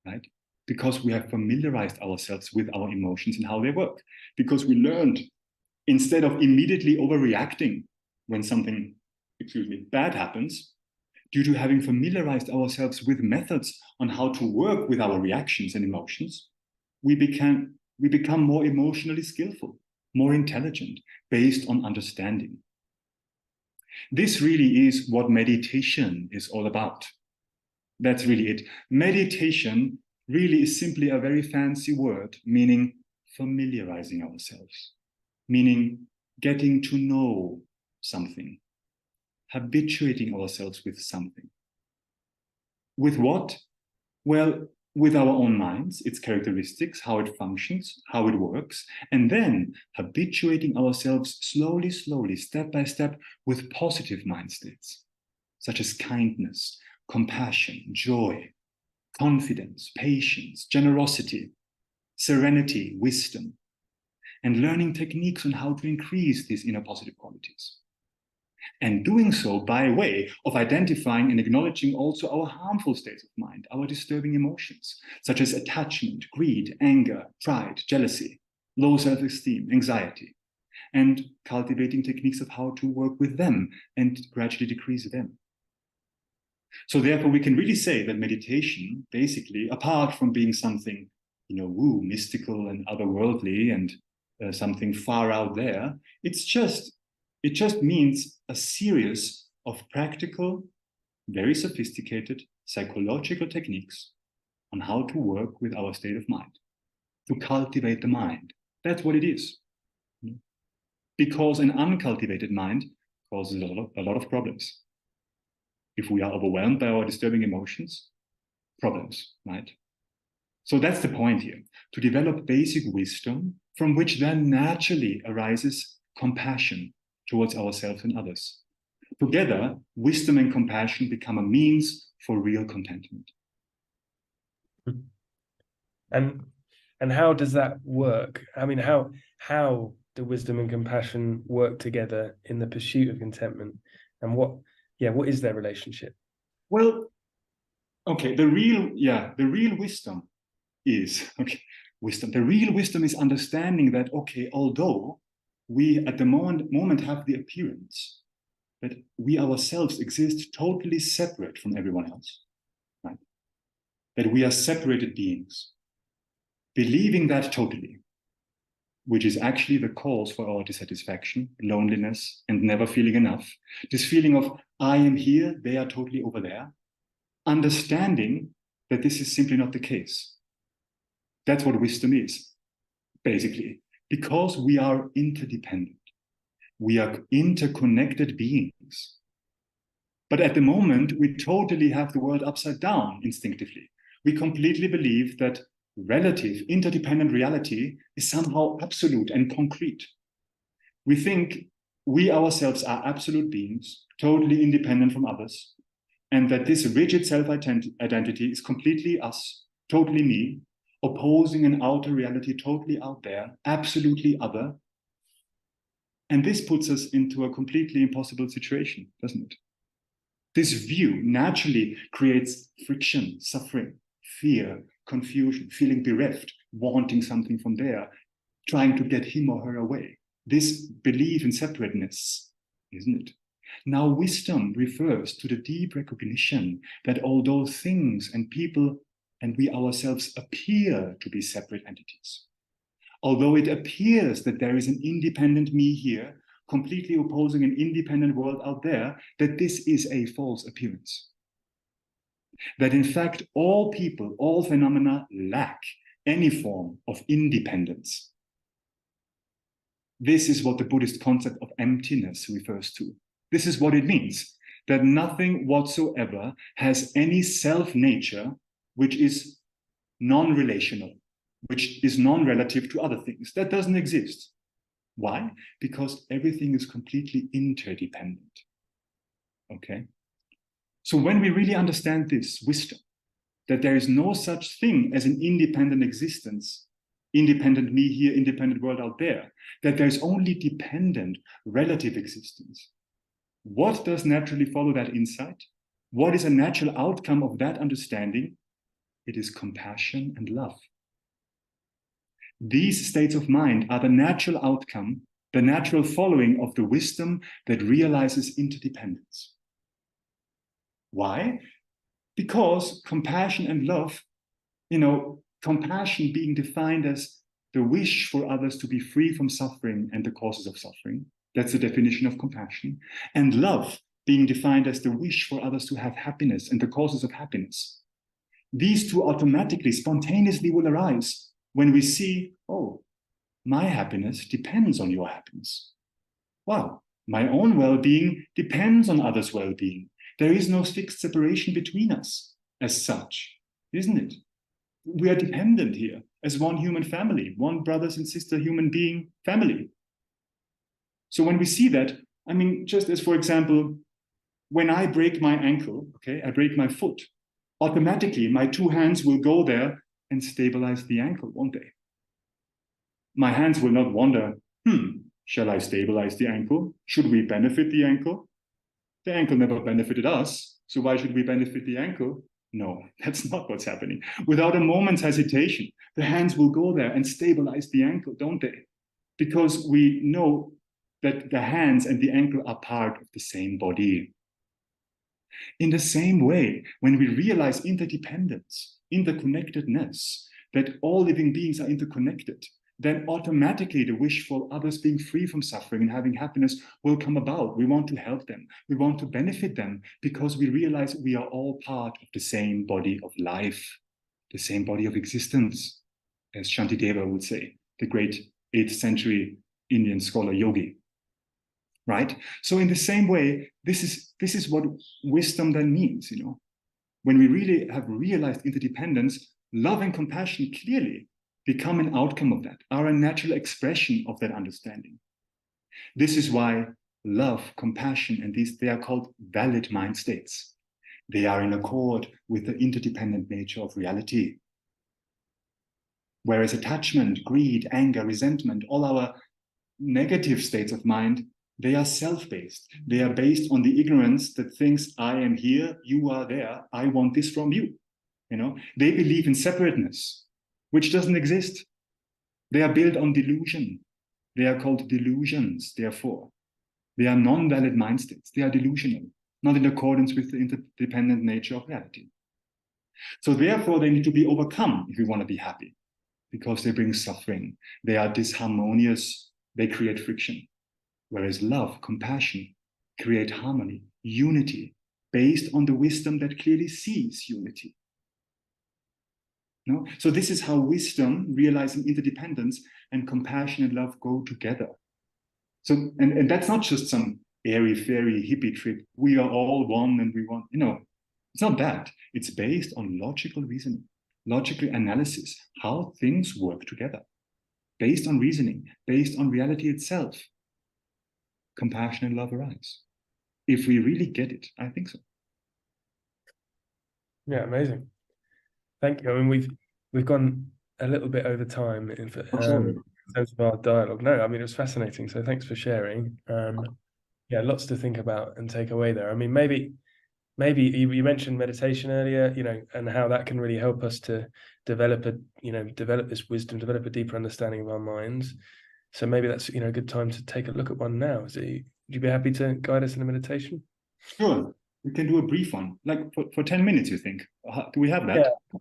right? Because we have familiarized ourselves with our emotions and how they work. Because we learned, instead of immediately overreacting when something, bad happens, due to having familiarized ourselves with methods on how to work with our reactions and emotions, we become more emotionally skillful, more intelligent, based on understanding. This really is what meditation is all about. That's really it. Meditation really is simply a very fancy word, meaning familiarizing ourselves, meaning getting to know something, habituating ourselves with something. With what? Well, with our own minds, its characteristics, how it functions, how it works, and then habituating ourselves slowly, step by step, with positive mind states, such as kindness, compassion, joy, confidence, patience, generosity, serenity, wisdom, and learning techniques on how to increase these inner positive qualities. And doing so by way of identifying and acknowledging also our harmful states of mind, our disturbing emotions, such as attachment, greed, anger, pride, jealousy, low self-esteem, anxiety, and cultivating techniques of how to work with them and gradually decrease them. So therefore, we can really say that meditation, basically, apart from being something, mystical and otherworldly and something far out there, it just means a series of practical, very sophisticated psychological techniques on how to work with our state of mind, to cultivate the mind. That's what it is. Because an uncultivated mind causes a lot of problems. If we are overwhelmed by our disturbing emotions, problems, right? So that's the point here, to develop basic wisdom from which then naturally arises compassion towards ourselves and others. Together, wisdom and compassion become a means for real contentment. And how does that work? I mean, how do wisdom and compassion work together in the pursuit of contentment? And what is their relationship? Well, okay, the real wisdom is, the real wisdom is understanding that, okay, although we at the moment have the appearance that we ourselves exist totally separate from everyone else, right? That we are separated beings, believing that totally, which is actually the cause for our dissatisfaction, loneliness, and never feeling enough. This feeling of, I am here, they are totally over there. Understanding that this is simply not the case. That's what wisdom is, basically. Because we are interdependent. We are interconnected beings. But at the moment, we totally have the world upside down instinctively. We completely believe that relative, interdependent reality is somehow absolute and concrete. We think we ourselves are absolute beings, totally independent from others, and that this rigid self-identity is completely us, totally me, opposing an outer reality totally out there, absolutely other. And this puts us into a completely impossible situation, doesn't it? This view naturally creates friction, suffering, fear, confusion, feeling bereft, wanting something from there, trying to get him or her away. This belief in separateness, isn't it? Now, wisdom refers to the deep recognition that although things and people and we ourselves appear to be separate entities, although it appears that there is an independent me here, completely opposing an independent world out there, that this is a false appearance. That in fact, all people, all phenomena lack any form of independence. This is what the Buddhist concept of emptiness refers to. This is what it means, that nothing whatsoever has any self-nature which is non-relational, which is non-relative to other things. That doesn't exist. Why? Because everything is completely interdependent. Okay? So when we really understand this wisdom, that there is no such thing as an independent existence, independent me here, independent world out there, that there's only dependent relative existence. What does naturally follow that insight? What is a natural outcome of that understanding? It is compassion and love. These states of mind are the natural outcome, the natural following of the wisdom that realizes interdependence. Why? Because compassion and love, compassion being defined as the wish for others to be free from suffering and the causes of suffering. That's the definition of compassion. And love being defined as the wish for others to have happiness and the causes of happiness. These two automatically, spontaneously will arise when we see, oh, my happiness depends on your happiness. Wow, my own well-being depends on others' well-being. There is no fixed separation between us as such, isn't it? We are dependent here as one human family, one brothers and sister human being family. So when we see that, just as for example, when I break my ankle, okay, I break my foot, automatically my two hands will go there and stabilize the ankle, won't they? My hands will not wonder, shall I stabilize the ankle? Should we benefit the ankle? The ankle never benefited us, so why should we benefit the ankle? No, that's not what's happening. Without a moment's hesitation, the hands will go there and stabilize the ankle, don't they? Because we know that the hands and the ankle are part of the same body. In the same way, when we realize interdependence, interconnectedness, that all living beings are interconnected, then automatically the wish for others being free from suffering and having happiness will come about. We want to help them. We want to benefit them because we realize we are all part of the same body of life, the same body of existence, as Shantideva would say, the great 8th century Indian scholar yogi. Right? So in the same way, this is what wisdom then means, When we really have realized interdependence, love and compassion clearly become an outcome of that, are a natural expression of that understanding. This is why love, compassion, and they are called valid mind states. They are in accord with the interdependent nature of reality. Whereas attachment, greed, anger, resentment, all our negative states of mind, they are self-based. They are based on the ignorance that thinks I am here, you are there, I want this from you. They believe in separateness, which doesn't exist. They are built on delusion. They are called delusions, therefore. They are non-valid mind states. They are delusional, not in accordance with the interdependent nature of reality. So therefore, they need to be overcome if we want to be happy, because they bring suffering. They are disharmonious. They create friction. Whereas love, compassion, create harmony, unity, based on the wisdom that clearly sees unity. No? So this is how wisdom, realizing interdependence, and compassion and love go together. So, and that's not just some airy-fairy hippie trip. We are all one and we want, it's not that. It's based on logical reasoning, logical analysis, how things work together. Based on reasoning, based on reality itself, compassion and love arise. If we really get it, I think so. Yeah, amazing. Thank you. I mean, we've gone a little bit over time in terms of our dialogue. No, I mean, it was fascinating. So thanks for sharing. Yeah, lots to think about and take away there. I mean, maybe you mentioned meditation earlier, and how that can really help us to develop this wisdom, develop a deeper understanding of our minds. So maybe that's, a good time to take a look at one now. Would you be happy to guide us in a meditation? Sure. We can do a brief one, like for 10 minutes, you think? Do we have that? Yeah.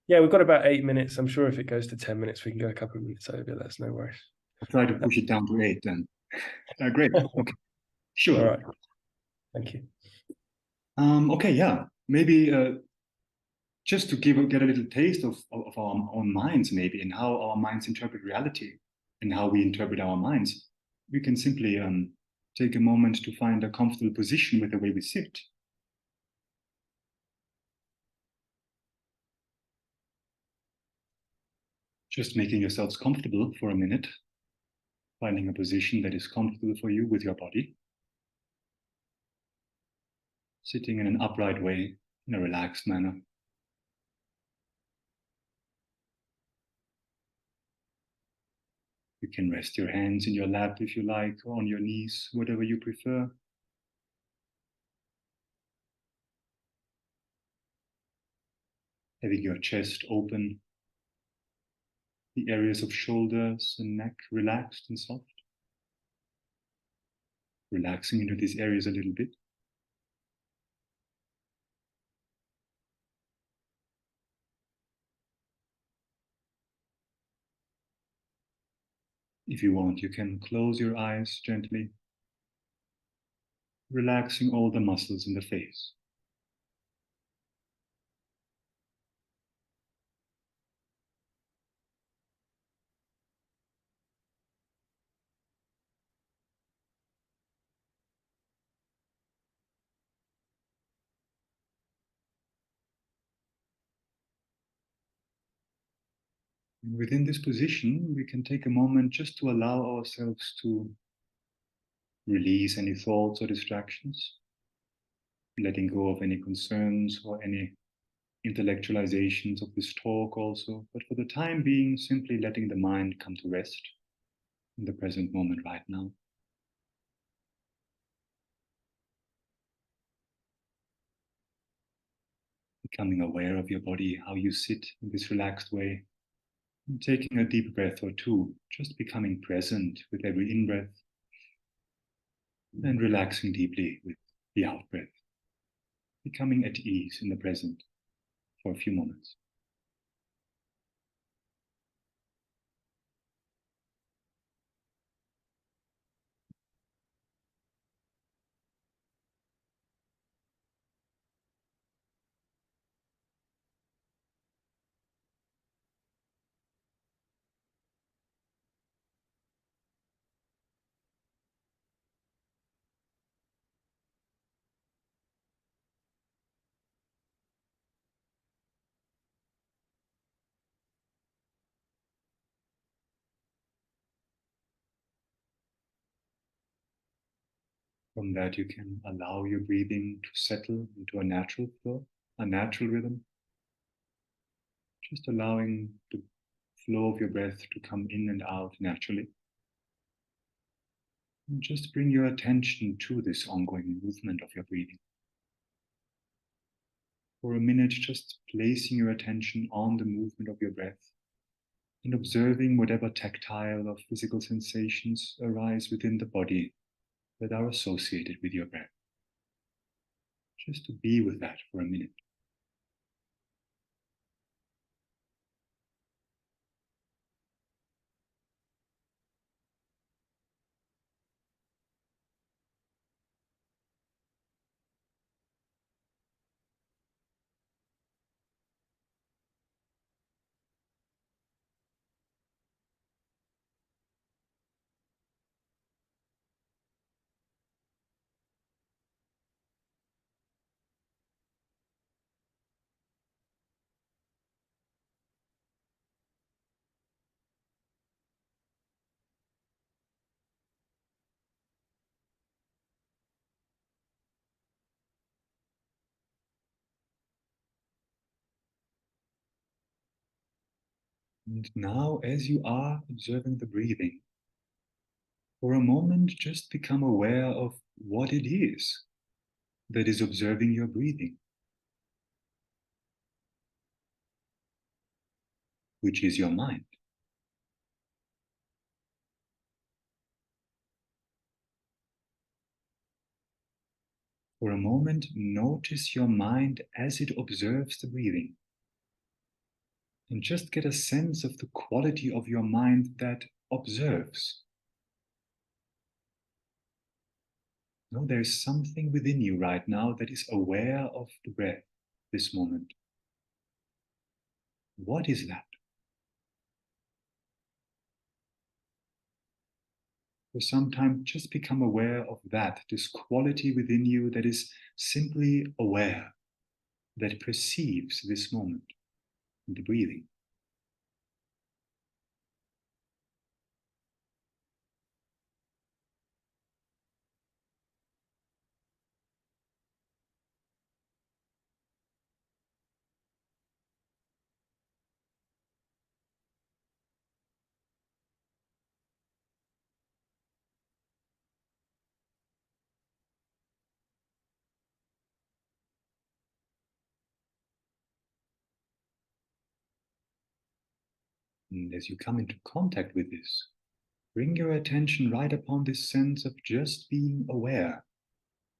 Yeah, we've got about 8 minutes. I'm sure if it goes to 10 minutes, we can go a couple of minutes over. That's no worries. I'll try to push it down to 8 then. Great. Okay. Sure. All right. Thank you. Okay, yeah. Maybe just to get a little taste of our own minds, maybe, and how our minds interpret reality and how we interpret our minds, we can simply take a moment to find a comfortable position with the way we sit. Just making yourselves comfortable for a minute, finding a position that is comfortable for you with your body. Sitting in an upright way, in a relaxed manner. You can rest your hands in your lap if you like, or on your knees, whatever you prefer. Having your chest open, the areas of shoulders and neck relaxed and soft. Relaxing into these areas a little bit. If you want, you can close your eyes gently, relaxing all the muscles in the face. And within this position, we can take a moment just to allow ourselves to release any thoughts or distractions, letting go of any concerns or any intellectualizations of this talk also, but for the time being, simply letting the mind come to rest in the present moment right now. Becoming aware of your body, how you sit in this relaxed way, and taking a deep breath or two, just becoming present with every in-breath and relaxing deeply with the out-breath, becoming at ease in the present for a few moments. From that, you can allow your breathing to settle into a natural flow, a natural rhythm. Just allowing the flow of your breath to come in and out naturally. And just bring your attention to this ongoing movement of your breathing. For a minute, just placing your attention on the movement of your breath and observing whatever tactile or physical sensations arise within the body that are associated with your breath. Just to be with that for a minute. And now, as you are observing the breathing, for a moment, just become aware of what it is that is observing your breathing, which is your mind. For a moment, notice your mind as it observes the breathing. And just get a sense of the quality of your mind that observes. No, there's something within you right now that is aware of the breath this moment. What is that? For some time, just become aware of that, this quality within you that is simply aware, that perceives this moment, the breathing. And as you come into contact with this, bring your attention right upon this sense of just being aware,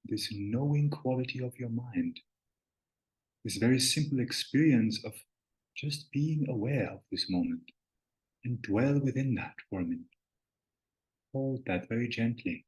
this knowing quality of your mind, this very simple experience of just being aware of this moment, and dwell within that for a minute. Hold that very gently.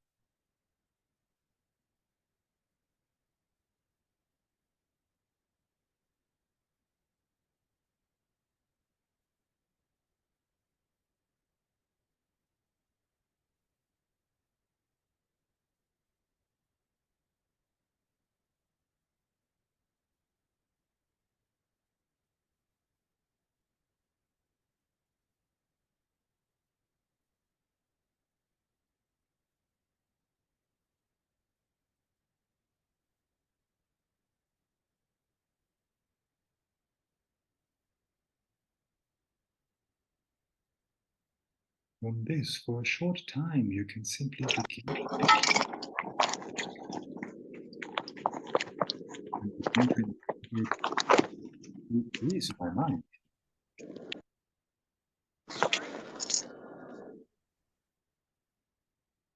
From this, for a short time, you can simply begin to who is my mind?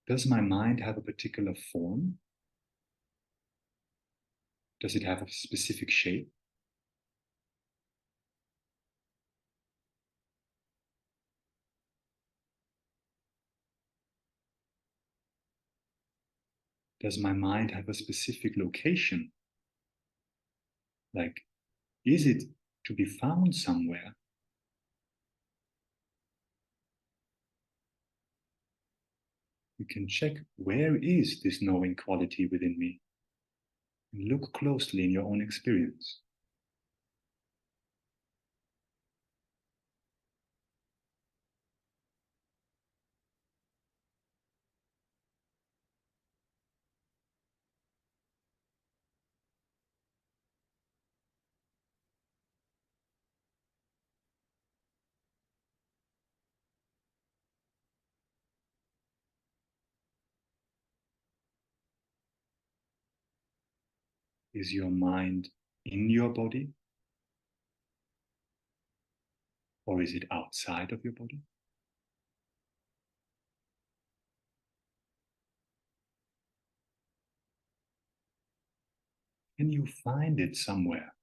Does my mind have a particular form? Does it have a specific shape? Does my mind have a specific location? Like, is it to be found somewhere? You can check, where is this knowing quality within me? And look closely in your own experience. Is your mind in your body? Or is it outside of your body? Can you find it somewhere?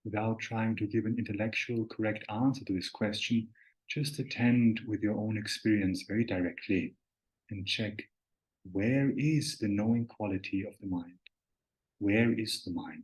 Without trying to give an intellectual correct answer to this question, just attend with your own experience very directly and check, where is the knowing quality of the mind? Where is the mind?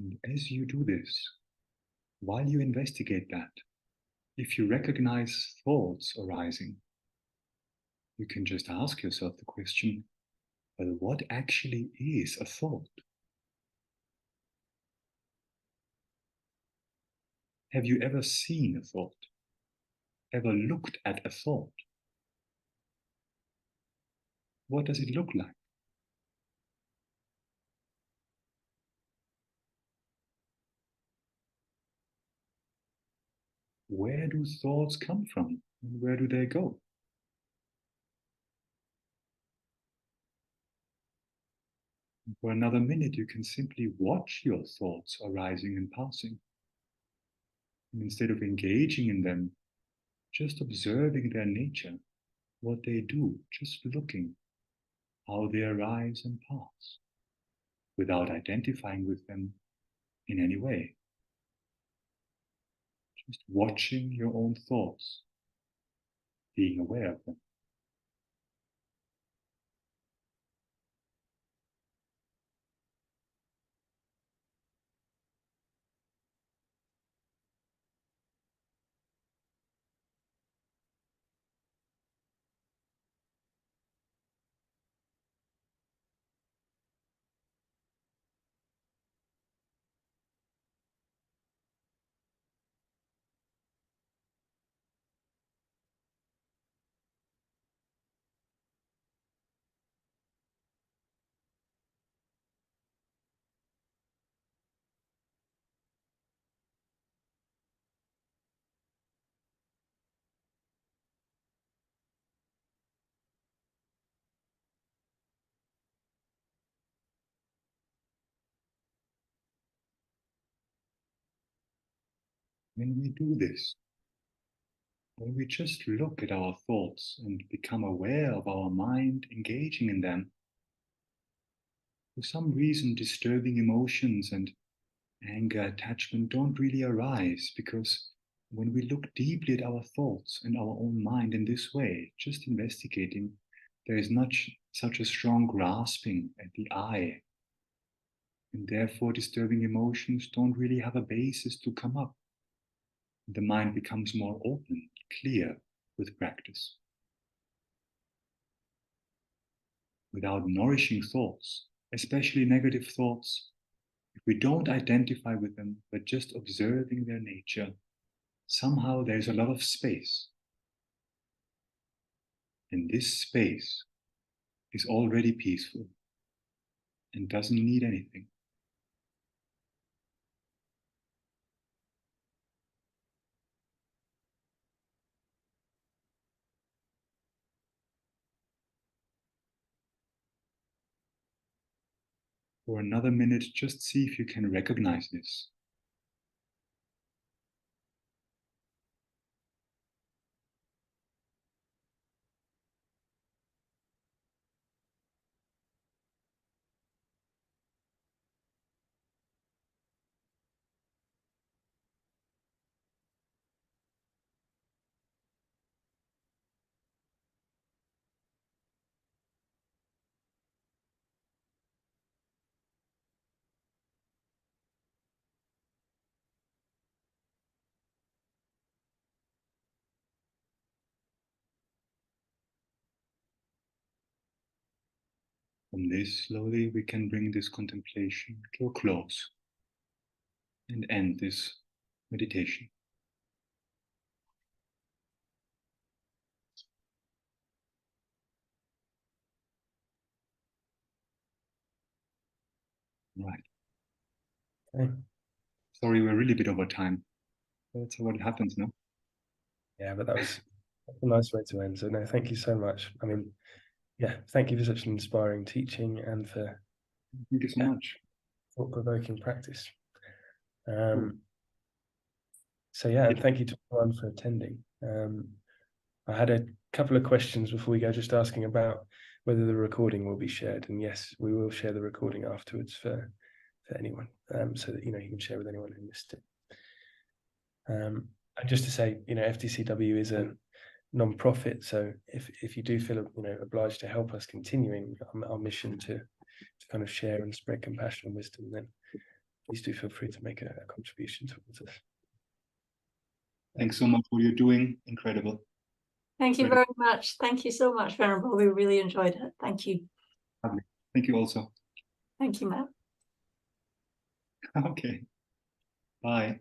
And as you do this, while you investigate that, if you recognize thoughts arising, you can just ask yourself the question, well, what actually is a thought? Have you ever seen a thought? Ever looked at a thought? What does it look like? Where do thoughts come from? And where do they go? For another minute, you can simply watch your thoughts arising and passing. And instead of engaging in them, just observing their nature, what they do, just looking how they arise and pass, without identifying with them in any way. Just watching your own thoughts, being aware of them. When we do this, when we just look at our thoughts and become aware of our mind engaging in them, for some reason, disturbing emotions and anger, attachment don't really arise, because when we look deeply at our thoughts and our own mind in this way, just investigating, there is not such a strong grasping at the I, and therefore disturbing emotions don't really have a basis to come up. The mind becomes more open, clear with practice. Without nourishing thoughts, especially negative thoughts, if we don't identify with them, but just observing their nature, somehow there's a lot of space. And this space is already peaceful and doesn't need anything. For another minute, just see if you can recognize this. From this, slowly we can bring this contemplation to a close and end this meditation. Right. Okay. Sorry, we're really a bit over time. That's what happens, no? Yeah, but that was a nice way to end. So no, thank you so much. I mean, yeah, thank you for such an inspiring teaching and for Thank you so much. thought-provoking practice. So yeah, and thank you to everyone for attending. I had a couple of questions before we go, just asking about whether the recording will be shared. And yes, we will share the recording afterwards for anyone, so that you can share with anyone who missed it. And just to say, FTCW is a non-profit, so if you do feel obliged to help us continuing our mission to kind of share and spread compassion and wisdom, then please do feel free to make a contribution towards us. Thanks so much for what you're doing. Incredible. Thank you very much. Thank you so much, Venerable. We really enjoyed it. Thank you. Lovely. Thank you also. Thank you, Matt. Okay. Bye.